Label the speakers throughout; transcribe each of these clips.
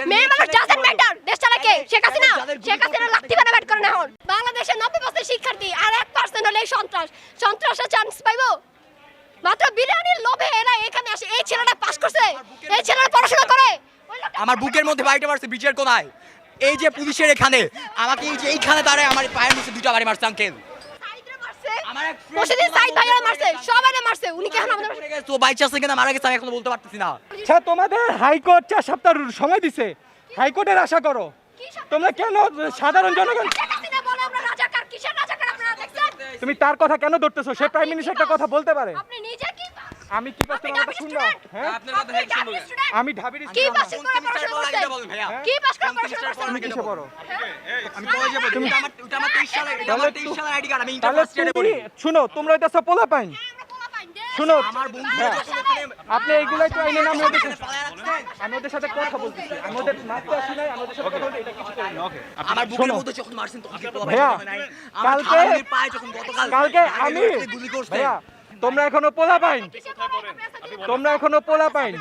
Speaker 1: মেয়ে মানুষ doesn't matter. দেশ চালায় কে? শেখ হাসিনা। শেখ হাসিনা লাঠি বানা ব্যাট করে না এখন। বাংলাদেশে 90% শিক্ষার্থী আর 1% হলে সন্ত্রাস। সন্ত্রাসের চান্স পাইবো? মাত্র বিরিয়ানির লোভে এরা এখানে আসে। এই ছেলেটা পাস করছে, এই ছেলেটা পড়াশোনা করে।
Speaker 2: আমার বুকের মধ্যে বাড়িটা মারছে বিচের কোনায়। এই যে পুলিশের এখানে আমাকে এই যে এইখানে দাঁড়ায় আমার পায়ের নিচে দুটো বাড়ি মারছে আঙ্কেল।
Speaker 1: প্রতিদিন সাইদ ভাইয়া মারছে, সবাইরে মারছে। উনি কি এখন আমাদের
Speaker 2: তো বাইচে আছে কিনা মারা গেছে আমি এখনো বলতে পারতেছি না।
Speaker 3: আচ্ছা তোমাদের হাইকোর্ট 4 সপ্তাহ সময় দিছে, হাইকোর্টের আশা করো। তোমরা কেন সাধারণ জনগণ
Speaker 1: শেখ হাসিনা বলে আমরা রাজাকার, কিসের রাজাকার আপনারা দেখছেন?
Speaker 3: তুমি তার কথা কেন ধরতেছো? সে প্রাইম মিনিস্টার একটা কথা বলতে পারে।
Speaker 1: আপনি নিজে কি
Speaker 3: আমি কি পাস তোমার কথা শুনলাম? হ্যাঁ
Speaker 2: আপনার কথা হেড শুনুন।
Speaker 3: আমি ঢাবির
Speaker 1: কি
Speaker 3: স্টুডেন্ট।
Speaker 1: পাস করে পড়াশোনা করছেন?
Speaker 2: বলেন ভাইয়া।
Speaker 1: কি পাস করে পড়াশোনা করছেন?
Speaker 3: তুমি কিসে পড়ো?
Speaker 2: আমি কলেজে পড়ি। ওটা আমার 23 সালের আইডি কার্ড। আমি ইন্টার
Speaker 3: তাহলে
Speaker 2: ফার্স্ট ইয়ারে পড়ি।
Speaker 3: তুমি শুনো, তোমরা হইতাছো পোলা পাইন। শুনো
Speaker 2: আমার বন্ধু
Speaker 3: হ্যাঁ,
Speaker 2: যখন ওখানে
Speaker 3: আপনি এইগুলাই তো আইনে নামে ওদের সাথে
Speaker 2: পালায় রাখছেন।
Speaker 3: আমি ওদের সাথে কথা বলতেছি। আমি ওদের মারতে আসি নাই, আমি ওদের সাথে কথা বলতে এটা কিছু করি না।
Speaker 2: আমার বুকের
Speaker 3: শোনো।
Speaker 2: মধ্যে যখন মারছেন তখন কি পোলা
Speaker 3: ভাইয়া,
Speaker 2: ভাই নাই।
Speaker 3: কালকে-
Speaker 2: আমার পায়ে যখন গতকাল
Speaker 3: কালকে আমি
Speaker 2: গুলি করছে।
Speaker 3: ভাইয়া তোমরা এখনো পোলা পাইন, তোমরা এখনো পোলা পাইন,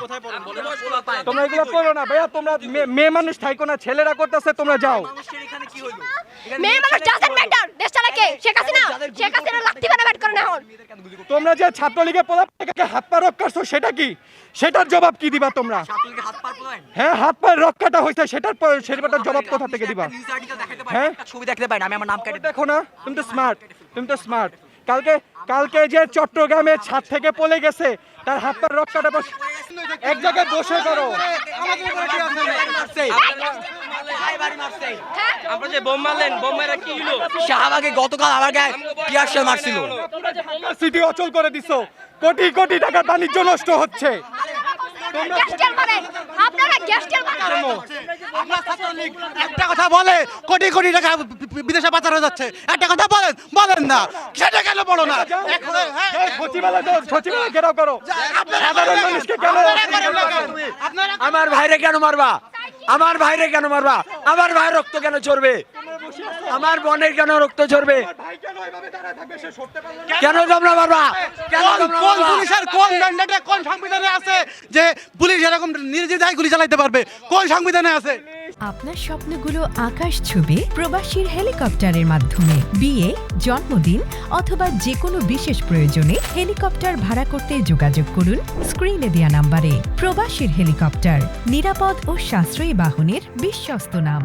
Speaker 3: তোমরা এগুলো করো না ভাইয়া। তোমরা মেয়ে মানুষ থাইকো না, ছেলেরা করতেছে, তোমরা যাও।
Speaker 2: মানুষের এখানে কি হইলো?
Speaker 1: মেয়ে মানুষ ডাজন্ট ম্যাটার। দেশ চালায় কে? শেখ হাসিনা। শেখ হাসিনা লাঠি বানা ব্যাট করে না এখন।
Speaker 3: তোমরা যে ছাত্রলীগের পোলা পাইনকে হাত পা রক করছো সেটা কি? সেটার জবাব কি দিবা তোমরা?
Speaker 2: ছাত্রলীগের হাত পা পোলায়।
Speaker 3: হ্যাঁ হাত পায়ের রক্ষাটা হয়েছে, সেটার জবাব কোথা থেকে দিবা?
Speaker 2: নিউজ আর্টিকেল দেখাতে পারেন,
Speaker 3: হ্যাঁ?
Speaker 2: একটা ছবি দেখতে পারেন, আমি আমার নাম কেটে
Speaker 3: দেখো না, তুমি তো স্মার্ট, তুমি তো স্মার্ট। কালকে যে চট্টগ্রামে ছাদ থেকে পড়ে গেছে তার হাত পায়ের রক্ষাটা এক জায়গায় বসে করো।
Speaker 4: আপনারা যে বোম মারলেন, বোম মারা কি হলো?
Speaker 2: শাহবাগে গতকাল আমার গায়ে টিয়ার শেল মারছিল।
Speaker 3: সিটি অচল করে দিছো, কোটি কোটি টাকার বাণিজ্য নষ্ট হচ্ছে।
Speaker 1: গ্যাস তেল মারেন, আপনারা গ্যাস তেল মারেন।
Speaker 5: একটা কথা বলে কোটি কোটি টাকা বিদেশে পাচার হয়ে যাচ্ছে, একটা কথা বলেন না, সেটা কেন বলো না?
Speaker 3: সচিবালয় ঘেরাও করো। সাধারণ মানুষকে কেন?
Speaker 2: আমার ভাইরে কেন মারবা? আমার ভাইরে কেন মারবা? আমার ভাইয়ের রক্ত কেন ঝরবে? আমার বোনের কেন রক্ত ঝরবে? কেন তোমরা মারবা? কেন তোমরা
Speaker 5: কোন
Speaker 2: মারবা?
Speaker 5: পুলিশের কোন ম্যান্ডেটে কোন সংবিধানে আছে যে পুলিশ এরকম নির্দ্বিধায় গুলি চালাতে পারবে? কোন সংবিধানে আছে?
Speaker 6: আপনার স্বপ্নগুলো আকাশ ছুবে প্রবাসীর হেলিকপ্টারের মাধ্যমে। বিয়ে, জন্মদিন অথবা যে কোনো বিশেষ প্রয়োজনে হেলিকপ্টার ভাড়া করতে যোগাযোগ করুন স্ক্রিনে দেয়া নাম্বারে। প্রবাসীর হেলিকপ্টার, নিরাপদ ও সাশ্রয়ী বাহনের বিশ্বস্ত নাম।